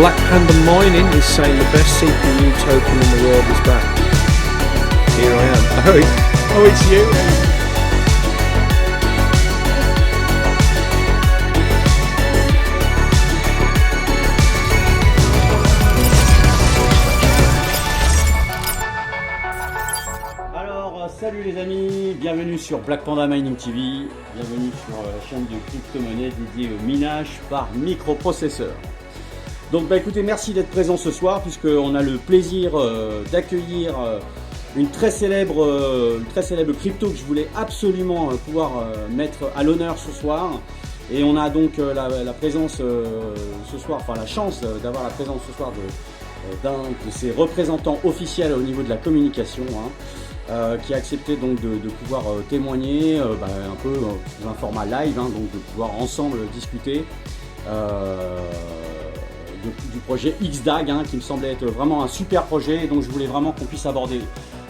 Black Panda Mining is saying the best CPU token in the world is back. Here I am. Oh, it's you. Alors, salut les amis, bienvenue sur Black Panda Mining TV, bienvenue sur la chaîne de crypto-monnaie dédiée au minage par microprocesseur. Donc écoutez, merci d'être présent ce soir puisqu'on a le plaisir d'accueillir une très célèbre crypto que je voulais absolument pouvoir mettre à l'honneur ce soir. Et on a donc la présence ce soir, enfin la chance d'avoir la présence ce soir d'un de ses représentants officiels au niveau de la communication, qui a accepté donc de pouvoir témoigner un peu dans un format live, donc de pouvoir ensemble discuter du projet XDAG, qui me semblait être vraiment un super projet, et donc je voulais vraiment qu'on puisse aborder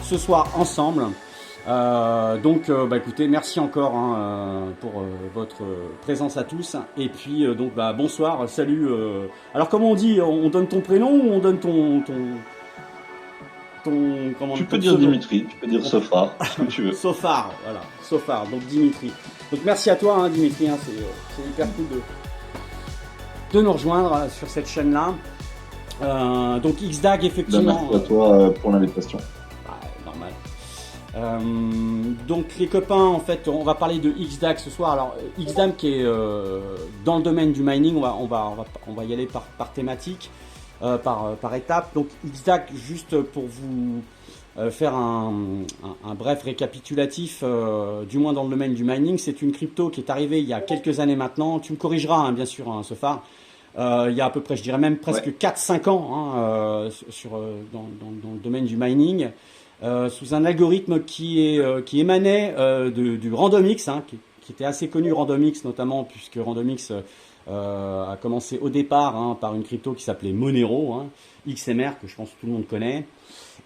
ce soir ensemble. Écoutez, merci encore pour votre présence à tous, et puis bonsoir, salut. Alors comment on dit, on donne ton prénom ou on donne ton tu peux dire Dimitri, tu peux dire Sofar, ce que tu veux. Sofar, voilà, Sofar, donc Dimitri. Donc merci à toi Dimitri, c'est hyper cool de nous rejoindre sur cette chaîne-là. Donc XDAG, effectivement. Merci à toi pour l'invitation. Normal. Donc les copains, en fait, on va parler de XDAG ce soir. Alors XDAG qui est dans le domaine du mining, on va y aller par thématique, par étape. Donc XDAG, juste pour vous faire un bref récapitulatif, du moins dans le domaine du mining, c'est une crypto qui est arrivée il y a quelques années maintenant. Tu me corrigeras bien sûr, Sofar. Il y a à peu près, je dirais même presque 4-5 ans dans le domaine du mining, sous un algorithme qui émanait du RandomX, qui était assez connu, RandomX notamment, puisque RandomX a commencé au départ par une crypto qui s'appelait Monero, XMR, que je pense que tout le monde connaît.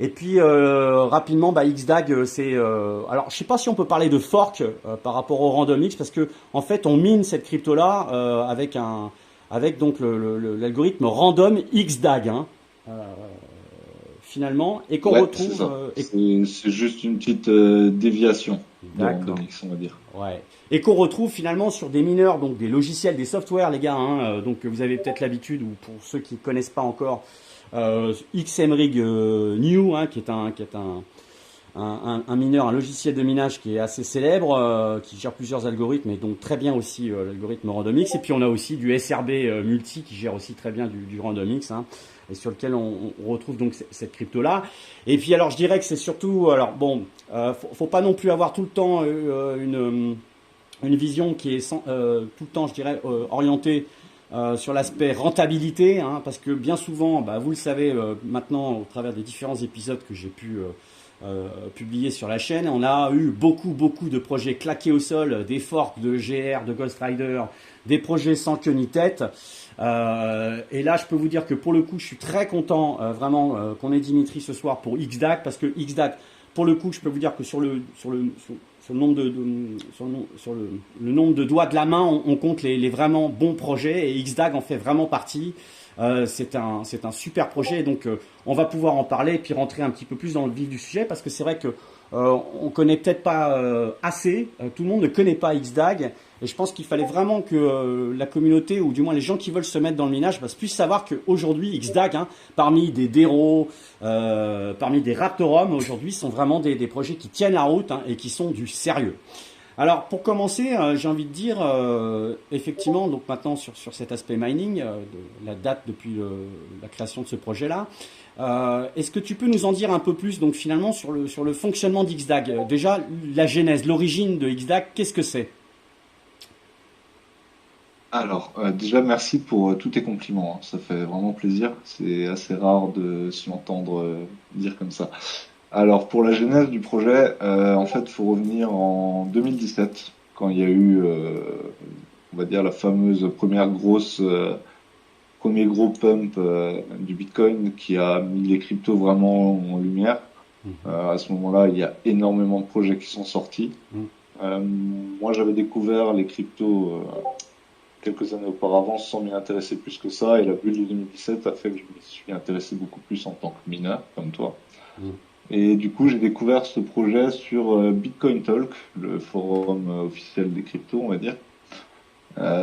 Et puis rapidement, XDAG, c'est alors je sais pas si on peut parler de fork par rapport au RandomX, parce que en fait on mine cette crypto là avec donc l'algorithme random XDAG, finalement, et qu'on retrouve. C'est juste une petite déviation de RandomX, on va dire. Ouais. Et qu'on retrouve finalement sur des mineurs, donc des logiciels, des softwares, les gars. Donc vous avez peut-être l'habitude, ou pour ceux qui ne connaissent pas encore, XMRig New, qui est un mineur, un logiciel de minage qui est assez célèbre, qui gère plusieurs algorithmes, et donc très bien aussi l'algorithme RandomX. Et puis on a aussi du SRB Multi qui gère aussi très bien du RandomX, et sur lequel on retrouve donc cette crypto là. Et puis alors je dirais que c'est surtout, faut pas non plus avoir tout le temps une vision qui est tout le temps, je dirais, orientée sur l'aspect rentabilité, parce que bien souvent, vous le savez maintenant au travers des différents épisodes que j'ai pu publier sur la chaîne, on a eu beaucoup de projets claqués au sol, des forks de GR, de Ghost Rider, des projets sans queue ni tête. Et là, je peux vous dire que pour le coup, je suis très content vraiment qu'on ait Dimitri ce soir pour XDAG, parce que XDAG, pour le coup, je peux vous dire que sur le nombre de doigts de la main, on compte les vraiment bons projets, et XDAG en fait vraiment partie. C'est un super projet, donc on va pouvoir en parler et puis rentrer un petit peu plus dans le vif du sujet, parce que c'est vrai que on connaît peut-être pas assez, tout le monde ne connaît pas XDAG, et je pense qu'il fallait vraiment que la communauté, ou du moins les gens qui veulent se mettre dans le minage, puissent savoir qu'aujourd'hui XDAG, parmi des Dero, parmi des Raptorum, aujourd'hui sont vraiment des projets qui tiennent la route, et qui sont du sérieux. Alors pour commencer, j'ai envie de dire, effectivement, donc maintenant sur cet aspect mining, de la date depuis la création de ce projet-là, est-ce que tu peux nous en dire un peu plus, donc finalement sur le fonctionnement d'XDAG, déjà la genèse, l'origine de XDAG, qu'est-ce que c'est? Alors déjà merci pour tous tes compliments, ça fait vraiment plaisir, c'est assez rare de s'y entendre dire comme ça. Alors pour la genèse du projet, en fait, il faut revenir en 2017, quand il y a eu, on va dire, la fameuse premier gros pump du Bitcoin qui a mis les cryptos vraiment en lumière. À ce moment-là, il y a énormément de projets qui sont sortis. Moi, j'avais découvert les cryptos quelques années auparavant sans m'y intéresser plus que ça. Et la bulle de 2017 a fait que je me suis intéressé beaucoup plus en tant que mineur, comme toi. Mm. Et du coup, j'ai découvert ce projet sur Bitcoin Talk, le forum officiel des cryptos, on va dire.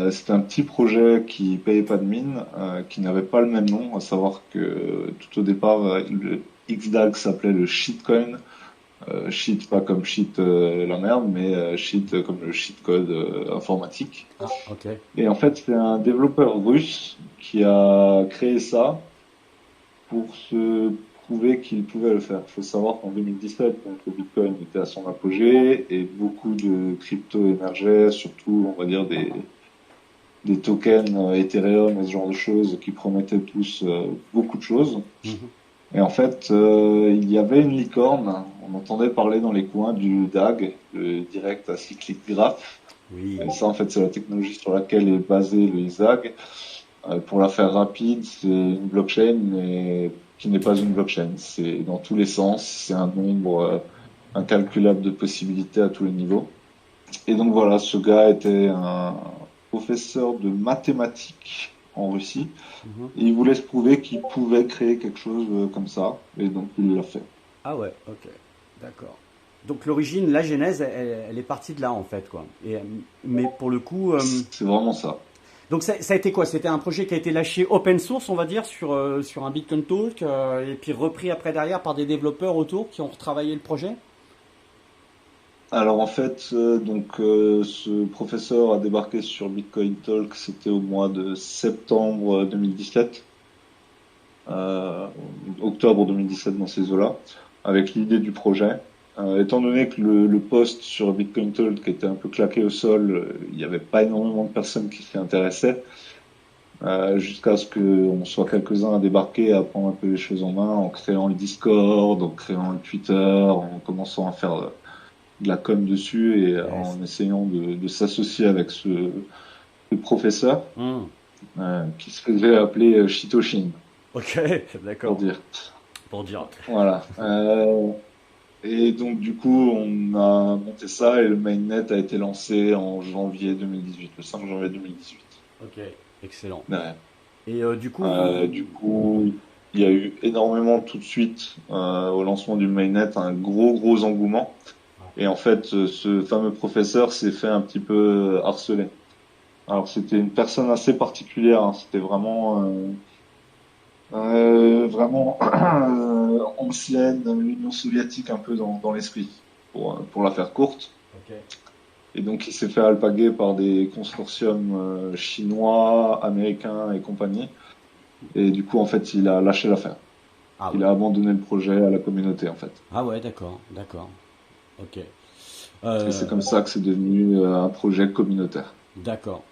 C'était un petit projet qui payait pas de mine, qui n'avait pas le même nom, à savoir que tout au départ, le XDAG s'appelait le shitcoin. Shit pas comme shit la merde, mais shit comme le cheat code informatique. Ah, ok. Et en fait, c'est un développeur russe qui a créé ça pour se prouver qu'il pouvait le faire. Il faut savoir qu'en 2017, donc, le Bitcoin était à son apogée et beaucoup de cryptos émergeaient, surtout, on va dire, des tokens Ethereum et ce genre de choses qui promettaient tous beaucoup de choses. Mhm. Et en fait, il y avait une licorne, on entendait parler dans les coins du DAG, le Direct Acyclic Graph. Oui. Et ça, en fait, c'est la technologie sur laquelle est basé le ISAG. Pour la faire rapide, c'est une blockchain, mais qui n'est pas une blockchain. C'est dans tous les sens, c'est un nombre incalculable de possibilités à tous les niveaux. Et donc voilà, ce gars était un professeur de mathématiques en Russie. Mhm. Et il voulait se prouver qu'il pouvait créer quelque chose comme ça. Et donc il l'a fait. Ah ouais, ok, d'accord. Donc l'origine, la genèse, elle est partie de là en fait, quoi. Et, mais pour le coup, C'est vraiment ça. donc ça a été quoi? C'était un projet qui a été lâché open source, on va dire, sur un Bitcoin Talk, et puis repris après derrière par des développeurs autour qui ont retravaillé le projet? Alors en fait, ce professeur a débarqué sur Bitcoin Talk, c'était au mois de septembre 2017, euh, octobre 2017 dans ces eaux-là, avec l'idée du projet. Étant donné que le post sur Bitcoin Talk était un peu claqué au sol, il n'y avait pas énormément de personnes qui s'y intéressaient, jusqu'à ce qu'on soit quelques-uns à débarquer, à prendre un peu les choses en main, en créant le Discord, en créant le Twitter, en commençant à faire de la com dessus et Yes. en essayant de s'associer avec ce professeur Hmm. qui se faisait appeler Shitoshin, Ok, pour d'accord. dire. Pour dire. Voilà. Et donc du coup, on a monté ça et le mainnet a été lancé en janvier 2018, le 5 janvier 2018. Ok, excellent. Ouais. Et du coup, Du coup, il y a eu énormément tout de suite au lancement du mainnet un gros engouement. Et en fait, ce fameux professeur s'est fait un petit peu harceler. Alors c'était une personne assez particulière, hein. C'était vraiment ancienne, l'Union soviétique un peu dans l'esprit, pour la faire courte. ok. Et donc il s'est fait alpaguer par des consortiums chinois, américains et compagnie. Et du coup, en fait, il a lâché l'affaire. Ah Il ouais. a abandonné le projet à la communauté, en fait. Ah ouais, d'accord, d'accord. Ok. Et c'est Euh, comme ça que c'est devenu un projet communautaire. d'accord.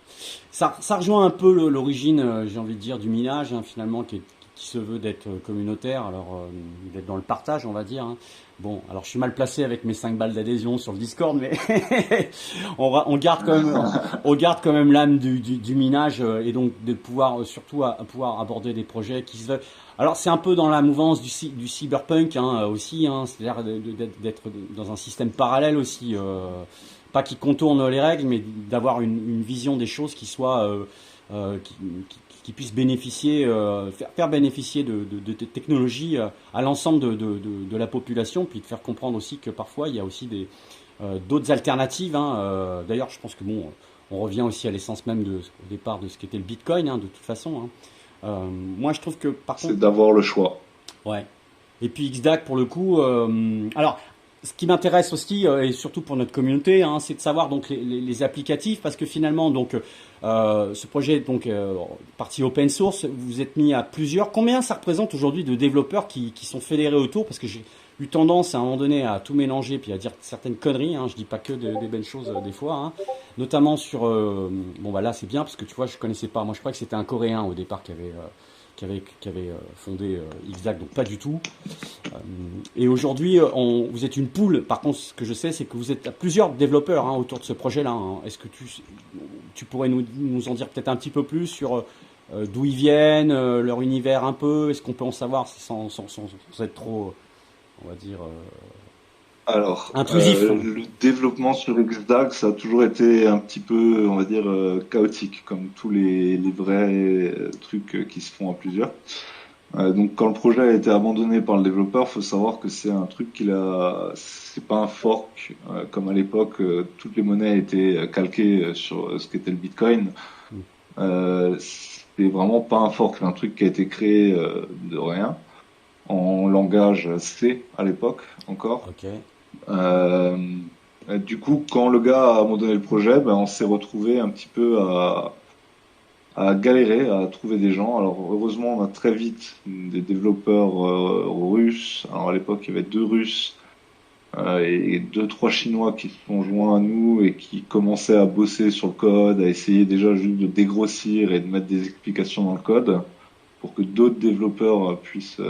Ça rejoint un peu l'origine, j'ai envie de dire, du minage, hein, finalement, qui se veut d'être communautaire, alors d'être dans le partage, on va dire, hein. Bon, alors je suis mal placé avec mes 5 balles d'adhésion sur le Discord, mais on garde quand même, on garde quand même l'âme du minage, et donc de pouvoir, surtout à pouvoir aborder des projets qui se veulent. Alors c'est un peu dans la mouvance du cyberpunk, hein, aussi, hein, c'est-à-dire d'être dans un système parallèle aussi. Pas qui contourne les règles, mais d'avoir une vision des choses qui soit qui puisse bénéficier, faire bénéficier de technologies à l'ensemble de la population, puis de faire comprendre aussi que parfois il y a aussi d'autres alternatives, hein. D'ailleurs, je pense que bon, on revient aussi à l'essence même au départ de ce qu'était le Bitcoin, hein, de toute façon, hein. Moi, je trouve que par contre, C'est d'avoir le choix. ouais. Et puis XDAC pour le coup. Alors, ce qui m'intéresse aussi et surtout pour notre communauté, hein, c'est de savoir donc les applicatifs parce que finalement donc ce projet est donc partie open source. Vous êtes mis à plusieurs. Combien ça représente aujourd'hui de développeurs qui sont fédérés autour? Parce que j'ai eu tendance à un moment donné à tout mélanger puis à dire certaines conneries, hein. Je dis pas que des belles choses des fois, hein. Notamment sur bon bah là c'est bien parce que tu vois je connaissais pas. Moi je crois que c'était un Coréen au départ qui avait fondé XDAC, donc pas du tout. Et aujourd'hui, vous êtes une pool. Par contre, ce que je sais, c'est que vous êtes plusieurs développeurs, hein, autour de ce projet-là, hein. Est-ce que tu pourrais nous en dire peut-être un petit peu plus sur d'où ils viennent, leur univers un peu? Est-ce qu'on peut en savoir sans être trop, on va dire, Alors, intrusif. le développement sur XDAG, ça a toujours été un petit peu, on va dire, chaotique, comme tous les vrais trucs qui se font à plusieurs. Donc, quand le projet a été abandonné par le développeur, faut savoir que c'est un truc c'est pas un fork, comme à l'époque, toutes les monnaies étaient calquées sur ce qu'était le Bitcoin. Mm. C'est vraiment pas un fork, c'est un truc qui a été créé de rien, en langage C à l'époque encore. Ok. Euh, du coup, quand le gars a abandonné le projet, ben, on s'est retrouvé un petit peu à galérer, à trouver des gens. Alors heureusement, on a très vite des développeurs russes. Alors à l'époque, il y avait 2 Russes et 2, 3 Chinois qui se sont joints à nous et qui commençaient à bosser sur le code, à essayer déjà juste de dégrossir et de mettre des explications dans le code pour que d'autres développeurs puissent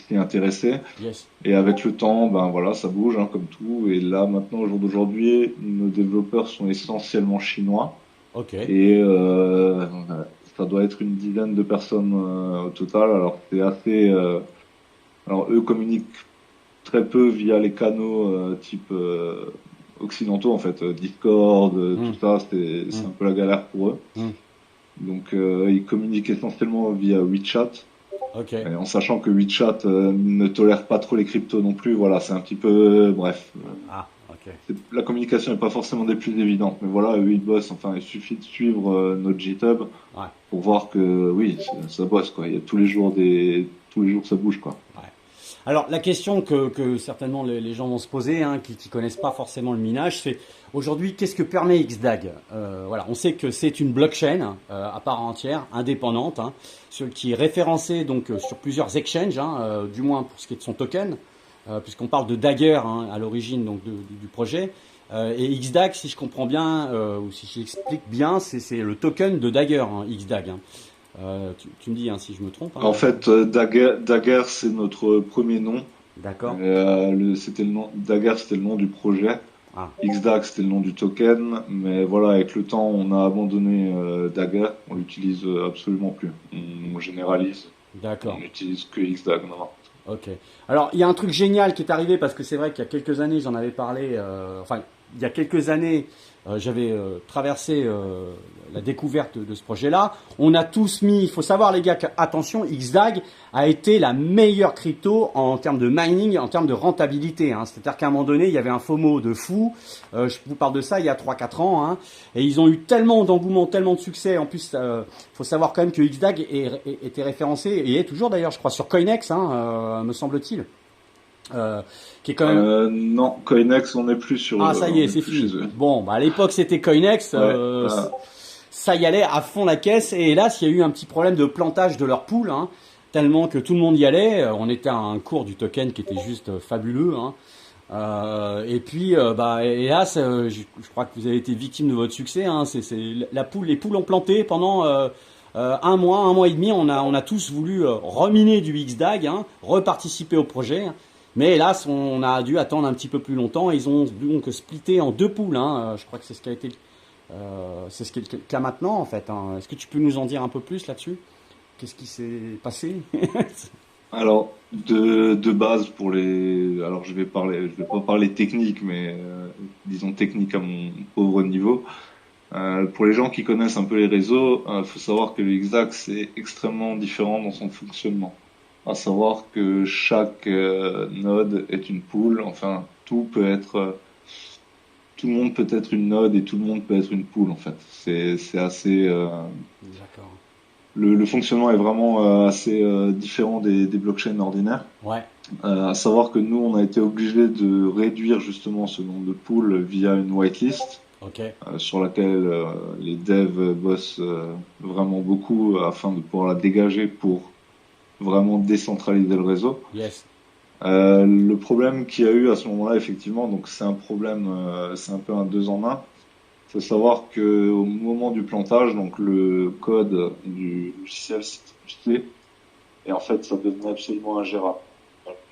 s'y intéresser. Yes. Et avec le temps, ben voilà, ça bouge hein, comme tout. Et là, maintenant, au jour d'aujourd'hui, nos développeurs sont essentiellement chinois. Ok. Et ça doit être une dizaine de personnes au total. Alors c'est assez. Alors eux communiquent très peu via les canaux type occidentaux en fait, Discord, Mm. tout ça. C'est Mm. un peu la galère pour eux. Mm. Donc ils communiquent essentiellement via WeChat. Ok. Et en sachant que WeChat ne tolère pas trop les cryptos non plus, voilà, c'est un petit peu, bref, Ah. Ok. la communication n'est pas forcément des plus évidentes, mais voilà, eux ils bossent, enfin il suffit de suivre notre GitHub Ouais. pour voir que oui, ça bosse quoi, il y a tous les jours ça bouge quoi. Ouais. Alors la question que certainement les gens vont se poser, hein, qui connaissent pas forcément le minage, c'est aujourd'hui qu'est-ce que permet XDAG. Voilà, on sait que c'est une blockchain à part entière, indépendante, hein, qui est référencée donc sur plusieurs exchanges, hein, du moins pour ce qui est de son token, puisqu'on parle de Dagger hein, à l'origine donc du projet. Et XDAG, si je comprends bien ou si j'explique bien, c'est le token de Dagger, hein, XDAG. Hein. Tu me dis hein, si je me trompe. Hein. En fait, Dagger c'est notre premier nom. D'accord. C'était le nom, Dagger c'était le nom du projet. Ah. XDAG c'était le nom du token, mais voilà, avec le temps on a abandonné Dagger, on l'utilise absolument plus. On généralise, D'accord. on n'utilise que XDAG maintenant. Ok. Alors, il y a un truc génial qui est arrivé parce que c'est vrai qu'il y a quelques années, j'en avais parlé. Enfin, il y a quelques années, j'avais traversé la découverte de ce projet-là. On a tous mis. Il faut savoir, les gars, que, attention, XDAG a été la meilleure crypto en termes de mining, en termes de rentabilité. Hein. C'est-à-dire qu'à un moment donné, il y avait un FOMO de fou. Je vous parle de ça il y a 3-4 ans. Hein. Et ils ont eu tellement d'engouement, tellement de succès. En plus, faut savoir quand même que XDAG était référencé et est toujours d'ailleurs, je crois, sur Coinex, hein, me semble-t-il. Qui est quand même. Non, Coinex, on n'est plus sur. Ah, ça y on est, n'est c'est plus fini. chez eux. Bon, bah, à l'époque, c'était Coinex. Ouais, Ça y allait à fond la caisse. Et hélas, il y a eu un petit problème de plantage de leur pool, hein, tellement que tout le monde y allait. On était à un cours du token qui était juste fabuleux. Hein. Et puis, bah, hélas, je crois que vous avez été victime de votre succès. Hein. Les poules ont planté pendant un mois et demi. On a tous voulu reminer du XDAG, hein, reparticiper au projet. Mais hélas, on a dû attendre un petit peu plus longtemps. Ils ont donc splitté en 2 poules. Hein. Je crois que c'est ce qui a été, c'est ce qui est le cas maintenant en fait. Hein. Est-ce que tu peux nous en dire un peu plus là-dessus? Qu'est-ce qui s'est passé? Alors, de base pour les. Alors, je vais pas parler technique, mais disons technique à mon pauvre niveau. Pour les gens qui connaissent un peu les réseaux, faut savoir que le XDAG c'est extrêmement différent dans son fonctionnement. À savoir que chaque node est une pool. Enfin, tout le monde peut être une node et tout le monde peut être une pool en fait. C'est assez. D'accord. Le fonctionnement est vraiment assez différent des blockchains ordinaires. Ouais. À savoir que nous, on a été obligé de réduire justement ce nombre de pools via une whitelist Ok. sur laquelle les devs bossent vraiment beaucoup afin de pouvoir la dégager pour vraiment décentraliser le réseau. Yes. Le problème qu'il y a eu à ce moment-là, effectivement, donc c'est un problème, c'est un peu un 2 en 1. Faut savoir que au moment du plantage, donc le code du logiciel s'est trimé et en fait ça devenait absolument ingérable.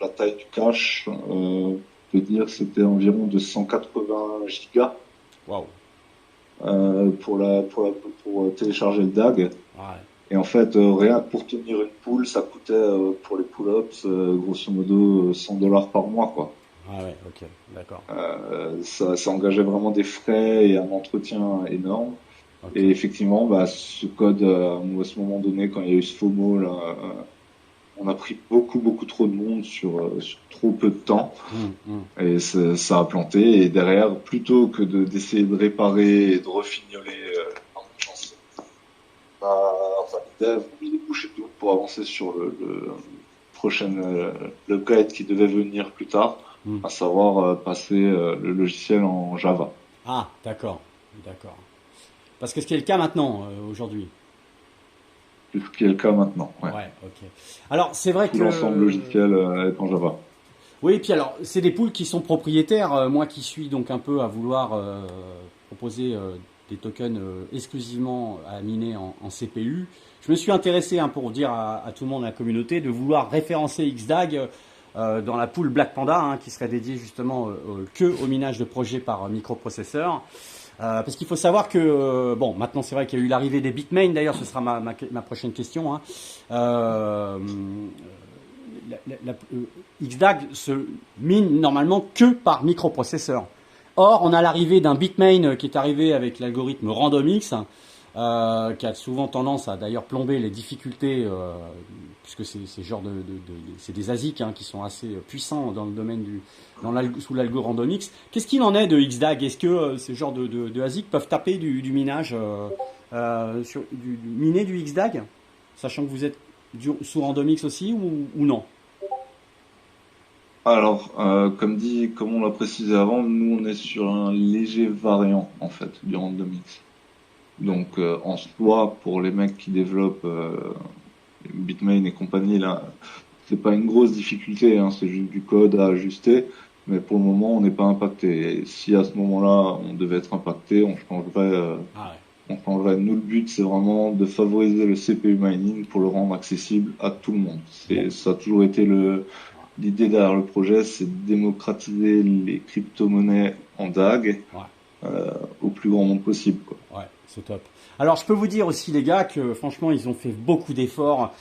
La taille du cache, on peut dire, c'était environ de 180 gigas Waouh. pour télécharger le DAG. Ouais. Et en fait, rien que pour tenir une pool, ça coûtait pour les pull-ups grosso modo $100 par mois, quoi. Ah ouais, ok, d'accord. Ça engageait vraiment des frais et un entretien énorme. Ok. Et effectivement, bah, ce code, à ce moment donné, quand il y a eu ce FOMO, là, on a pris beaucoup trop de monde sur trop peu de temps. Hum. Et ça a planté. Et derrière, plutôt que d'essayer de réparer et de refignoler dans notre chance, enfin, les devs ont mis les bouchées doubles pour avancer sur le prochain le guide qui devait venir plus tard, Hum. à savoir passer le logiciel en Java. Ah, d'accord, d'accord. Parce que ce qui est le cas maintenant, aujourd'hui. C'est ce qui est le cas maintenant. Ouais. Ouais, ok. Alors, c'est vrai Tout l'ensemble que logiciel est en Java. oui, et puis alors, c'est des poules qui sont propriétaires. Moi qui suis donc un peu à vouloir proposer des tokens exclusivement à miner en CPU, je me suis intéressé, hein, pour dire à tout le monde, à la communauté, de vouloir référencer XDAG dans la pool Black Panda, hein, qui serait dédiée justement que au minage de projets par microprocesseur. Parce qu'il faut savoir que, bon, maintenant c'est vrai qu'il y a eu l'arrivée des Bitmain, d'ailleurs ce sera ma prochaine question. Hein. Euh, XDAG se mine normalement que par microprocesseur. Or, on a l'arrivée d'un Bitmain qui est arrivé avec l'algorithme RandomX, qui a souvent tendance à d'ailleurs plomber les difficultés, puisque c'est genre c'est des ASIC, hein, qui sont assez puissants dans le domaine sous l'algo RandomX. Qu'est-ce qu'il en est de XDAG? Est-ce que ces genres de ASIC peuvent taper du minage, miner du XDAG, sachant que vous êtes sous RandomX aussi, ou non? Alors, comme on l'a précisé avant, nous on est sur un léger variant en fait du RandomX. Donc en soi, pour les mecs qui développent Bitmain et compagnie, là, c'est pas une grosse difficulté, hein, c'est juste du code à ajuster. Mais pour le moment, on n'est pas impacté. Et si à ce moment-là, on devait être impacté, on changerait. Ah ouais. On changerait. Nous, le but, c'est vraiment de favoriser le CPU mining pour le rendre accessible à tout le monde. Bon. Ça a toujours été l'idée derrière le projet, c'est de démocratiser les crypto-monnaies en DAG Ouais. au plus grand nombre possible, quoi. Ouais, c'est top. Alors, je peux vous dire aussi, les gars, que franchement, ils ont fait beaucoup d'efforts.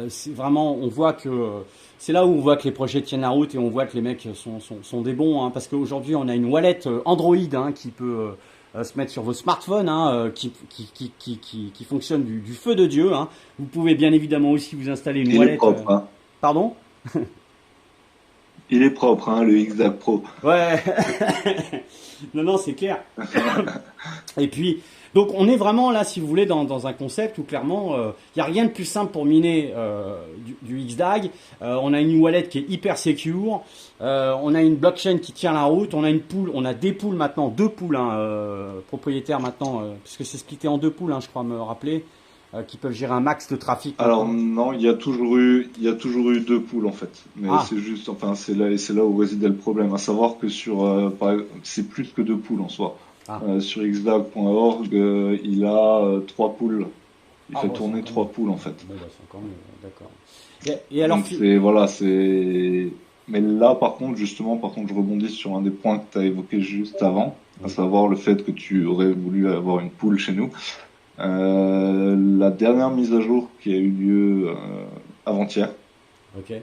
C'est vraiment, on voit que c'est là où on voit que les projets tiennent la route et on voit que les mecs sont des bons, hein, parce qu'aujourd'hui, on a une wallet Android, hein, qui peut se mettre sur vos smartphones, hein, qui fonctionne du feu de Dieu, hein. Vous pouvez bien évidemment aussi vous installer une Il est wallet. propre, hein. Pardon? Il est propre, hein, le XDAG Pro. Ouais. Non, c'est clair. Et puis, donc on est vraiment là, si vous voulez, dans un concept où clairement, il n'y a rien de plus simple pour miner du XDAG. On a une wallet qui est hyper secure. On a une blockchain qui tient la route. On a une pool, on a des pools maintenant, deux pools, hein, propriétaires maintenant, puisque c'est splitté en deux pools, hein, je crois me rappeler, qui peuvent gérer un max de trafic Alors maintenant. non, il y a toujours eu deux poules en fait. Mais Ah, c'est juste, enfin, c'est là où résidait le problème. À savoir que c'est plus que deux poules en soi. ah, Sur xdag.org, il a trois poules. Il ah, fait bon, c'est tourner encore trois mieux. poules en fait. Bon, bah, c'est encore mieux, d'accord. Et alors, Donc c'est voilà, c'est. Mais là, par contre, je rebondis sur un des points que tu as évoqué juste avant, à oui, savoir le fait que tu aurais voulu avoir une poule chez nous. La dernière mise à jour qui a eu lieu avant-hier, ok.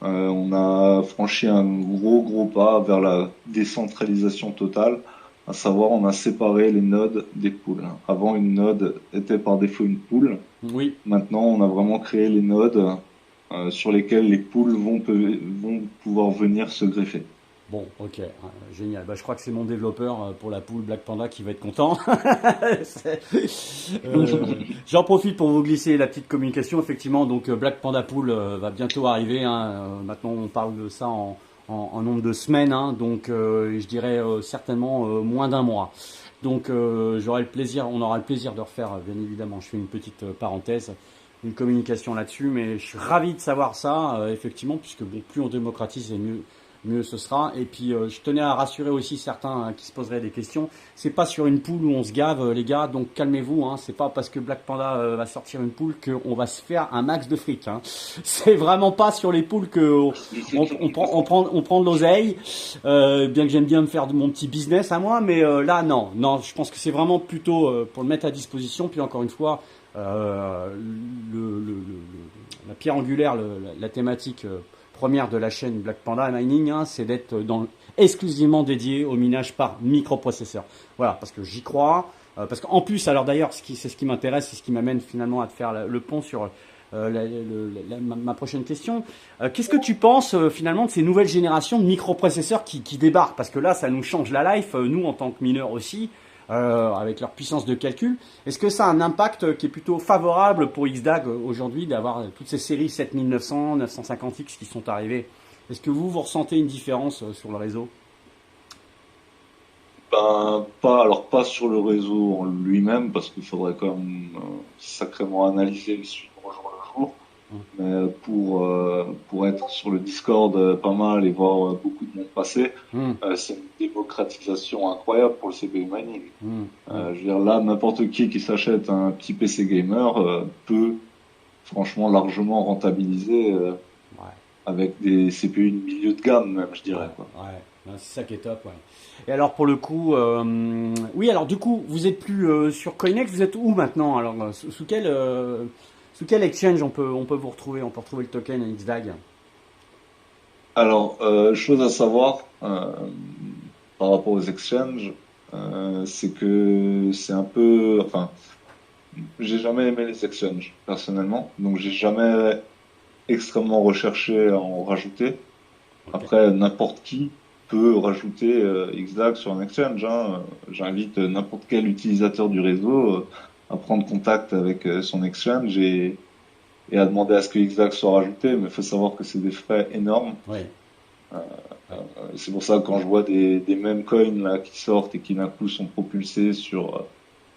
on a franchi un gros pas vers la décentralisation totale, à savoir on a séparé les nodes des poules. Avant, une node était par défaut une poule. Oui. Maintenant, on a vraiment créé les nodes sur lesquels les poules vont pouvoir venir se greffer. Bon, ok, génial. Bah, je crois que c'est mon développeur pour la poule Black Panda qui va être content. C'est- J'en profite pour vous glisser la petite communication. Effectivement, donc Black Panda Pool va bientôt arriver, hein. Maintenant, on parle de ça en nombre de semaines, hein. Donc je dirais certainement moins d'un mois. Donc j'aurai le plaisir, on aura le plaisir de refaire, bien évidemment. Je fais une petite parenthèse, une communication là-dessus, mais je suis ravi de savoir ça, effectivement, puisque bon, plus on démocratise et mieux ce sera. Et puis je tenais à rassurer aussi certains, hein, qui se poseraient des questions. C'est pas sur une poule où on se gave, les gars, donc calmez-vous, hein. C'est pas parce que Black Panda va sortir une poule qu'on va se faire un max de fric, hein. C'est vraiment pas sur les poules que on prend de l'oseille, bien que j'aime bien me faire de mon petit business à moi, mais là non, je pense que c'est vraiment plutôt pour le mettre à disposition. Puis encore une fois, la pierre angulaire, la thématique première de la chaîne Black Panda Mining, hein, c'est d'être exclusivement dédié au minage par microprocesseur. Voilà, parce que j'y crois. Parce qu'en plus, alors d'ailleurs, c'est ce qui m'intéresse, c'est ce qui m'amène finalement à te faire le pont sur ma prochaine question. Qu'est-ce que tu penses finalement de ces nouvelles générations de microprocesseurs qui débarquent? Parce que là, ça nous change la life, nous en tant que mineurs aussi, avec leur puissance de calcul. Est-ce que ça a un impact qui est plutôt favorable pour XDAG aujourd'hui d'avoir toutes ces séries 7900, 950X qui sont arrivées? Est-ce que vous ressentez une différence sur le réseau? Ben, pas sur le réseau en lui-même, parce qu'il faudrait quand même sacrément analyser le suivre au jour le jour. Mais pour être sur le Discord pas mal et voir beaucoup de monde passer, c'est une démocratisation incroyable pour le CPU mining. Je veux dire, là, n'importe qui s'achète un petit PC gamer peut franchement largement rentabiliser avec des CPU de milieu de gamme même, je dirais, quoi. Ouais, c'est ça qui est top, ouais. Et alors pour le coup, oui, alors du coup, vous êtes plus sur Coinex, vous êtes où maintenant? Alors sous quel exchange on peut vous retrouver? On peut retrouver le token XDAG? Alors, chose à savoir par rapport aux exchanges, c'est que c'est un peu, enfin, j'ai jamais aimé les exchanges personnellement, donc j'ai jamais extrêmement recherché à en rajouter. Après, n'importe qui peut rajouter XDAG sur un exchange, hein. J'invite n'importe quel utilisateur du réseau à prendre contact avec son exchange et à demander à ce que XDAG soit rajouté, mais il faut savoir que c'est des frais énormes. Oui. C'est pour ça que quand je vois des mêmes coins là qui sortent et qui d'un coup sont propulsés sur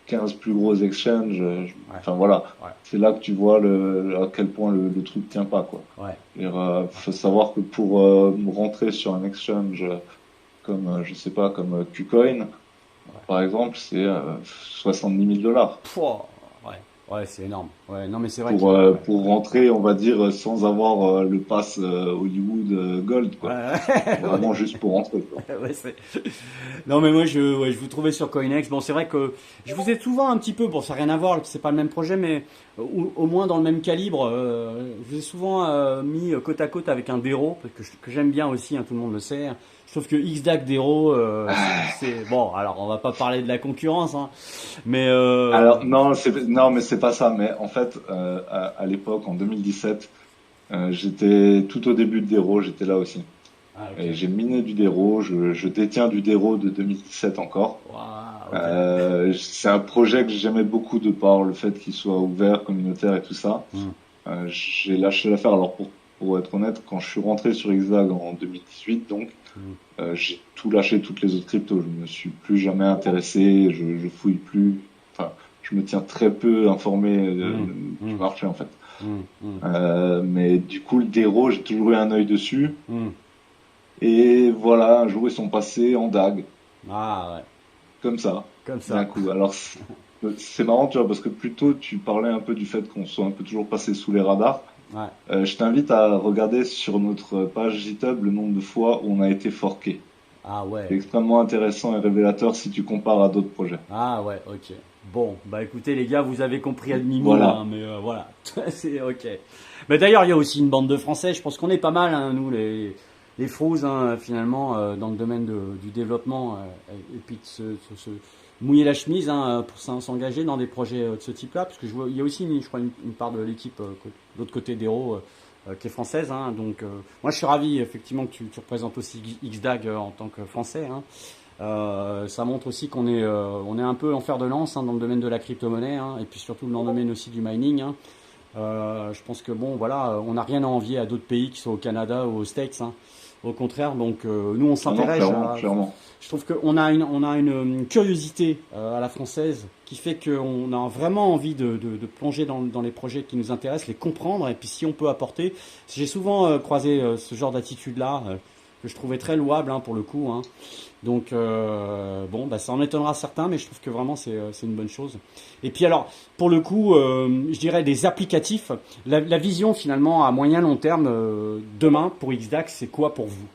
15 plus gros exchanges, enfin voilà, c'est là que tu vois à quel point le truc tient pas, quoi. Faut savoir que pour rentrer sur un exchange comme je sais pas, comme KuCoin par exemple, c'est 70 000 $. Ouais, c'est énorme. Ouais, non mais c'est vrai pour rentrer, on va dire, sans avoir le pass Hollywood Gold, quoi. Vraiment juste pour rentrer, quoi. Non mais moi je vous trouvais sur Coinex. Bon, c'est vrai que je vous ai souvent un petit peu, bon ça n'a rien à voir, c'est pas le même projet, mais au moins dans le même calibre, je vous ai souvent mis côte à côte avec un Dero, que j'aime bien aussi, hein, tout le monde le sait. Je trouve que XDAG Dero, c'est bon. Alors on va pas parler de la concurrence, hein, mais alors non, mais c'est pas ça. Mais en fait, à l'époque, en 2017, j'étais tout au début de Dero, j'étais là aussi. Okay. Et j'ai miné du Dero, je détiens du Dero de 2017 encore. Okay. C'est un projet que j'aimais beaucoup de par le fait qu'il soit ouvert, communautaire et tout ça. J'ai lâché l'affaire. Alors pour être honnête, quand je suis rentré sur XDAG en 2018, donc j'ai tout lâché, toutes les autres cryptos. Je me suis plus jamais intéressé, je fouille plus. Enfin, je me tiens très peu informé du marché en fait. Mais du coup, le Dero, j'ai toujours eu un œil dessus. Et voilà, un jour ils sont passés en DAG. Comme ça. D'un coup. Alors c'est marrant, tu vois, parce que plus tôt tu parlais un peu du fait qu'on soit un peu toujours passé sous les radars. Je t'invite à regarder sur notre page GitHub le nombre de fois où on a été forqué. C'est extrêmement intéressant et révélateur si tu compares à d'autres projets. Ok. Bon, bah écoutez les gars, vous avez compris à demi-mot, voilà. Hein, mais voilà, c'est ok. Mais d'ailleurs, il y a aussi une bande de Français, je pense qu'on est pas mal, hein, nous les frouzes, hein, finalement, dans le domaine du développement, et puis de se mouiller la chemise, hein, pour s'engager dans des projets de ce type-là, parce que je vois, il y a aussi, je crois, une part de l'équipe de l'autre côté d'Hero qui est française, hein, donc moi je suis ravi effectivement que tu représentes aussi XDAG en tant que français, hein. Ça montre aussi qu'on est un peu en fer de lance, hein, dans le domaine de la crypto-monnaie, hein, et puis surtout dans le domaine aussi du mining, hein. Je pense que bon voilà, on n'a rien à envier à d'autres pays qui sont au Canada ou aux States, hein. Au contraire, donc nous on s'intéresse. Clairement. Je trouve qu'on a une curiosité à la française qui fait qu'on a vraiment envie de plonger dans les projets qui nous intéressent, les comprendre, et puis si on peut apporter. J'ai souvent croisé ce genre d'attitude-là que je trouvais très louable, hein, pour le coup, hein. Donc bon, bah, ça en étonnera certains, mais je trouve que vraiment c'est une bonne chose. Et puis alors, pour le coup, je dirais des applicatifs. La vision finalement à moyen long terme demain pour XDAG, c'est quoi pour vous?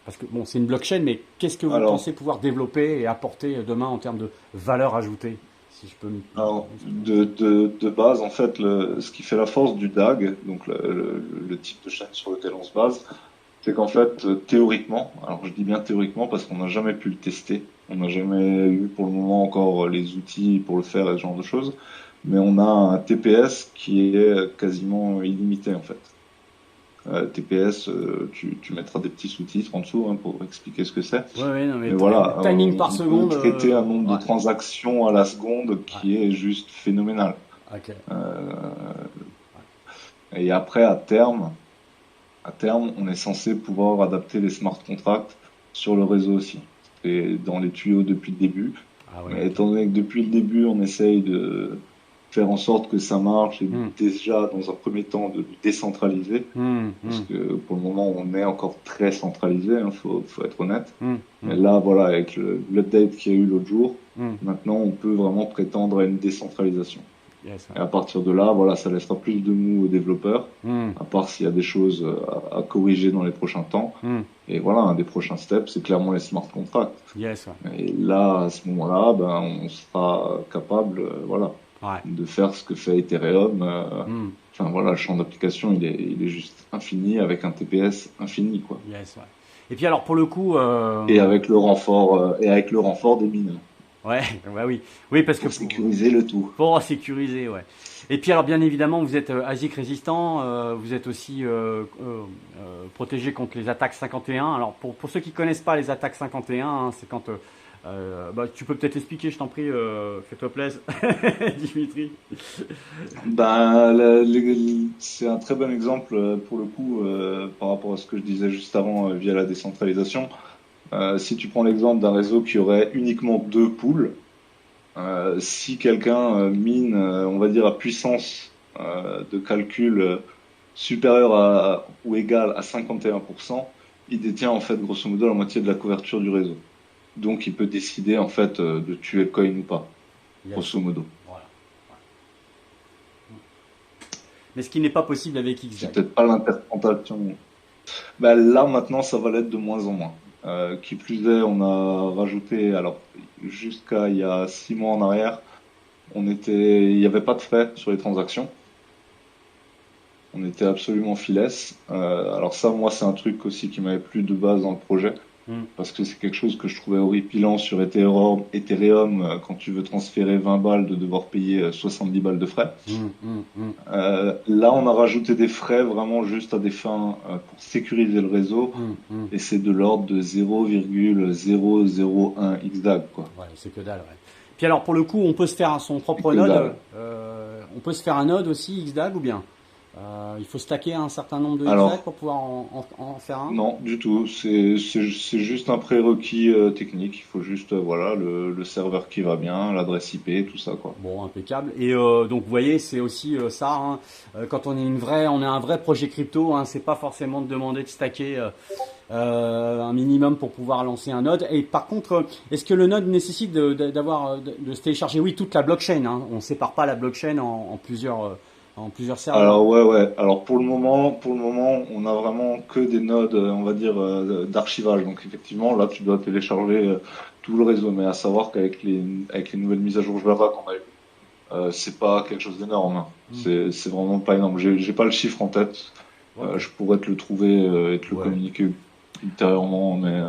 Parce que bon, c'est une blockchain, mais qu'est-ce que vous pensez pouvoir développer et apporter demain en termes de valeur ajoutée Si je peux me... Alors, de base, en fait, ce qui fait la force du DAG, donc le type de chaîne sur lequel on se base, c'est qu'en fait, théoriquement, alors je dis bien théoriquement parce qu'on n'a jamais pu le tester, on n'a jamais eu pour le moment encore les outils pour le faire et ce genre de choses, mais on a un TPS qui est quasiment illimité en fait. TPS, tu mettras des petits sous-titres en dessous pour expliquer ce que c'est. Ouais, non, mais Mais voilà, timing par on seconde. peut traiter un nombre ouais. de transactions à la seconde qui est juste phénoménal. Ok. Et après, à terme, on est censé pouvoir adapter les smart contracts sur le réseau aussi. C'est dans les tuyaux depuis le début. Ah ouais, Mais ok. étant donné que depuis le début, on essaye de faire en sorte que ça marche et déjà, dans un premier temps, de le décentraliser. Parce que pour le moment, on est encore très centralisé, faut être honnête. Mais là, voilà, avec l'update qu'il y a eu l'autre jour, maintenant, on peut vraiment prétendre à une décentralisation. Yes, Et à partir de là, voilà, ça laissera plus de mou aux développeurs, à part s'il y a des choses à corriger dans les prochains temps. Et voilà, un des prochains steps, c'est clairement les smart contracts. Yes, ouais. Et là, à ce moment-là, on sera capable, voilà, Ouais. de faire ce que fait Ethereum. Enfin voilà, le champ d'application, il est juste infini avec un TPS infini, quoi. Yes, ouais. Et puis alors pour le coup, Et avec le renfort, des mineurs. ouais, bah oui, oui parce que Pour sécuriser le tout. pour sécuriser, ouais. Et puis alors bien évidemment, vous êtes ASIC résistant, vous êtes aussi protégé contre les attaques 51. Alors pour ceux qui connaissent pas les attaques 51, hein, c'est quand bah, tu peux peut-être expliquer, je t'en prie, fais-toi plaisir, Dimitri. C'est un très bon exemple pour le coup par rapport à ce que je disais juste avant via la décentralisation. Si tu prends l'exemple d'un réseau qui aurait uniquement 2 pools, si quelqu'un mine, on va dire à puissance de calcul supérieure à ou égale à 51%, il détient en fait grosso modo la moitié de la couverture du réseau. Donc il peut décider en fait de tuer le coin ou pas, Yes. grosso modo. Voilà. Mais ce qui n'est pas possible avec C'est XDAG. peut-être pas l'interprétation. Ben, là maintenant ça va l'être de moins en moins. Qui plus est, on a rajouté, alors jusqu'à il y a 6 mois en arrière, il n'y avait pas de frais sur les transactions. On était absolument filesse. Alors ça, moi, c'est un truc aussi qui m'avait plu de base dans le projet. Parce que c'est quelque chose que je trouvais horripilant sur Ethereum, quand tu veux transférer 20 balles, de devoir payer 70 balles de frais. Là, on a rajouté des frais vraiment juste à des fins pour sécuriser le réseau, et c'est de l'ordre de 0,001 XDAG, quoi. Ouais, c'est que dalle, ouais. Puis alors, pour le coup, on peut se faire son propre C'est que node. dalle. On peut se faire un node aussi, XDAG, ou bien il faut stacker un certain nombre de Alors, XDAG pour pouvoir en faire un. Non, du tout. C'est juste un prérequis technique. Il faut juste, voilà, le serveur qui va bien, l'adresse IP, tout ça, quoi. Bon, impeccable. Et donc, vous voyez, c'est aussi ça. Hein. Quand on est un vrai projet crypto, hein, c'est pas forcément de demander de stacker un minimum pour pouvoir lancer un node. Et par contre, est-ce que le node nécessite de se télécharger? Oui, toute la blockchain. Hein. On sépare pas la blockchain en plusieurs serveurs. Alors ouais. Alors pour le moment, on a vraiment que des nodes, on va dire, d'archivage. Donc effectivement, là, tu dois télécharger tout le réseau. Mais à savoir qu'avec les nouvelles mises à jour Java qu'on a eues, c'est pas quelque chose d'énorme. Hein. C'est vraiment pas énorme. J'ai pas le chiffre en tête. Je pourrais te le trouver et te le communiquer ultérieurement, mais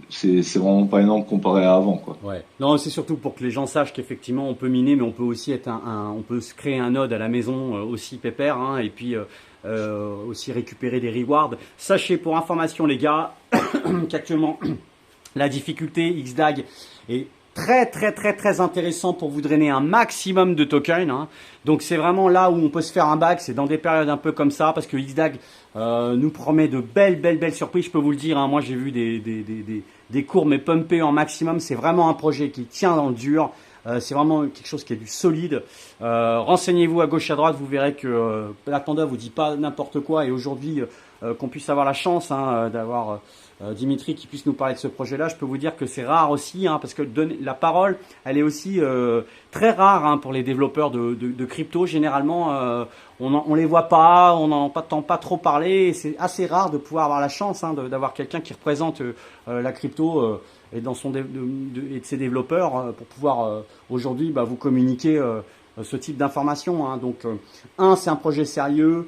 c'est vraiment pas énorme comparé à avant, quoi. Ouais. Non, c'est surtout pour que les gens sachent qu'effectivement on peut miner, mais on peut aussi être on peut se créer un node à la maison aussi pépère, hein, et puis aussi récupérer des rewards. Sachez pour information les gars qu'actuellement la difficulté XDAG est très intéressant pour vous drainer un maximum de tokens. Hein. Donc c'est vraiment là où on peut se faire un bac, c'est dans des périodes un peu comme ça, parce que XDAG nous promet de belles surprises, je peux vous le dire. Hein. Moi j'ai vu des cours mais pumpés en maximum, c'est vraiment un projet qui tient dans le dur. C'est vraiment quelque chose qui est du solide. Renseignez-vous à gauche à droite, vous verrez que la Panda vous dit pas n'importe quoi. Et aujourd'hui, qu'on puisse avoir la chance d'avoir Dimitri qui puisse nous parler de ce projet-là. Je peux vous dire que c'est rare aussi, parce que la parole, elle est aussi très rare pour les développeurs de crypto. Généralement, on les voit pas, on n'entend pas trop parler. C'est assez rare de pouvoir avoir la chance d'avoir quelqu'un qui représente la crypto et dans et de ses développeurs pour pouvoir aujourd'hui vous communiquer ce type d'informations. Donc, c'est un projet sérieux.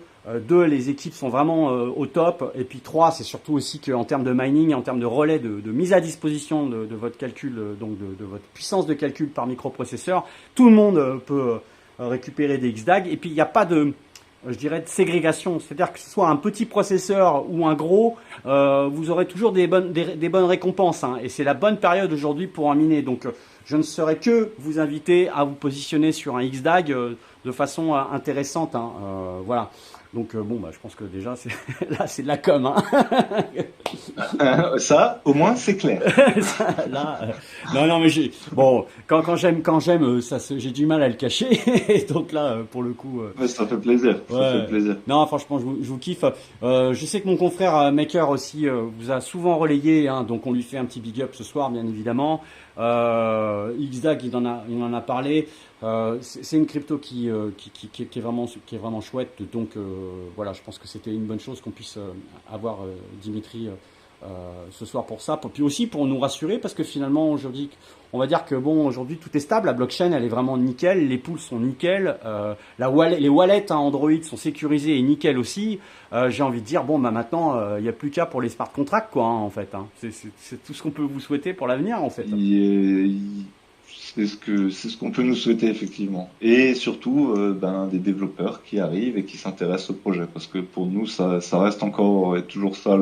2, les équipes sont vraiment au top. Et puis 3, c'est surtout aussi qu'en termes de mining, en termes de relais, de mise à disposition de votre calcul, donc de votre puissance de calcul par microprocesseur, tout le monde peut récupérer des XDAG. Et puis il n'y a pas de ségrégation. C'est-à-dire que ce soit un petit processeur ou un gros, vous aurez toujours des bonnes récompenses. Et c'est la bonne période aujourd'hui pour en miner. Donc je ne saurais que vous inviter à vous positionner sur un XDAG de façon intéressante. Voilà. Donc je pense que déjà là c'est de la com. Ça, au moins, c'est clair. Non, mais quand j'aime, j'ai du mal à le cacher. Donc là, pour le coup, ça fait plaisir. Ouais. Ça fait plaisir. Non, franchement, je vous kiffe. Je sais que mon confrère Maker aussi vous a souvent relayé, donc on lui fait un petit big up ce soir, bien évidemment. XDAG, il en a parlé. C'est une crypto qui est vraiment chouette. Donc voilà, je pense que c'était une bonne chose qu'on puisse avoir Dimitri ce soir pour ça. Puis aussi pour nous rassurer, parce que finalement aujourd'hui, on va dire que aujourd'hui tout est stable. La blockchain, elle est vraiment nickel. Les pools sont nickel. Les wallets Android sont sécurisés et nickel aussi. J'ai envie de dire maintenant, il n'y a plus qu'à pour les smart contracts en fait. C'est tout ce qu'on peut vous souhaiter pour l'avenir en fait. C'est ce qu'on peut nous souhaiter effectivement. Et surtout des développeurs qui arrivent et qui s'intéressent au projet. Parce que pour nous, ça reste encore et toujours ça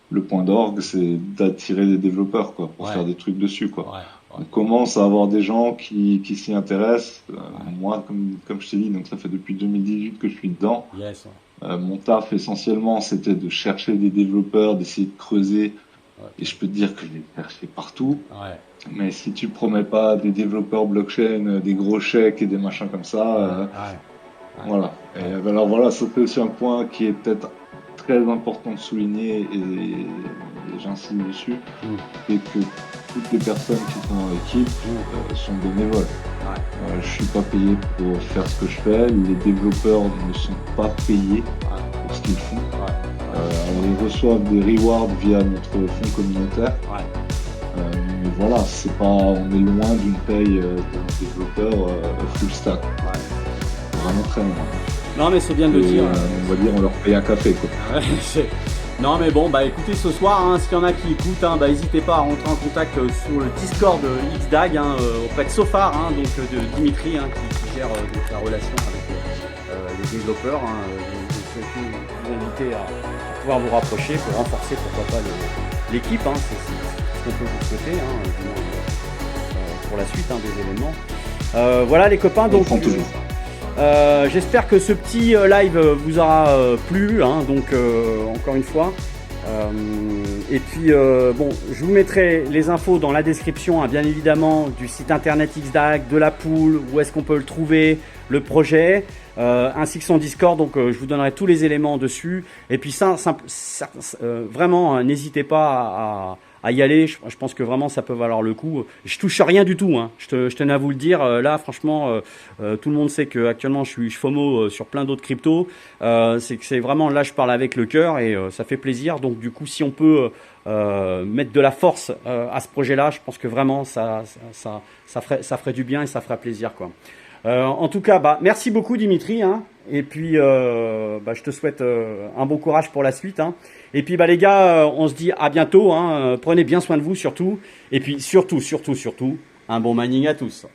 le point d'orgue, c'est d'attirer des développeurs pour faire des trucs dessus. On commence à avoir des gens qui s'y intéressent. Moi, comme je t'ai dit, donc ça fait depuis 2018 que je suis dedans. Yes. Mon taf essentiellement, c'était de chercher des développeurs, d'essayer de creuser. Et je peux te dire que je l'ai cherché partout. Mais si tu promets pas des développeurs blockchain, des gros chèques et des machins comme ça, voilà. Et alors voilà, ça c'est aussi un point qui est peut-être très important de souligner et j'insiste dessus, c'est que toutes les personnes qui sont dans l'équipe sont bénévoles. Je suis pas payé pour faire ce que je fais, les développeurs ne sont pas payés pour ce qu'ils font. Alors ils reçoivent des rewards via notre fonds communautaire. Mais voilà, on est loin d'une paye de développeur full stack. Vraiment très loin. Non mais c'est bien de le dire. On va dire on leur paye un café Non mais écoutez ce soir, s'il y en a qui écoutent, n'hésitez pas à rentrer en contact sur le Discord XDAG auprès de Sofar, donc de Dimitri qui gère la relation avec les développeurs. Je souhaite vous inviter à pouvoir vous rapprocher pour renforcer pourquoi pas l'équipe. C'est ce qu'on peut vous souhaiter pour la suite des événements. Voilà les copains, donc j'espère que ce petit live vous aura plu, donc encore une fois. Et puis je vous mettrai les infos dans la description, bien évidemment, du site internet XDAG, de la pool, où est-ce qu'on peut le trouver, le projet, ainsi que son Discord. Donc je vous donnerai tous les éléments dessus. Et puis vraiment, n'hésitez pas à y aller. Je pense que vraiment ça peut valoir le coup. Je touche rien du tout, je tenais à vous le dire. Là franchement, tout le monde sait que actuellement je suis FOMO sur plein d'autres cryptos. C'est vraiment là je parle avec le cœur et ça fait plaisir. Donc du coup si on peut mettre de la force à ce projet là, je pense que vraiment ça ferait du bien et ça ferait plaisir en tout cas merci beaucoup Dimitri, et puis je te souhaite un bon courage pour la suite, et puis les gars, on se dit à bientôt, prenez bien soin de vous surtout, et puis surtout un bon mining à tous.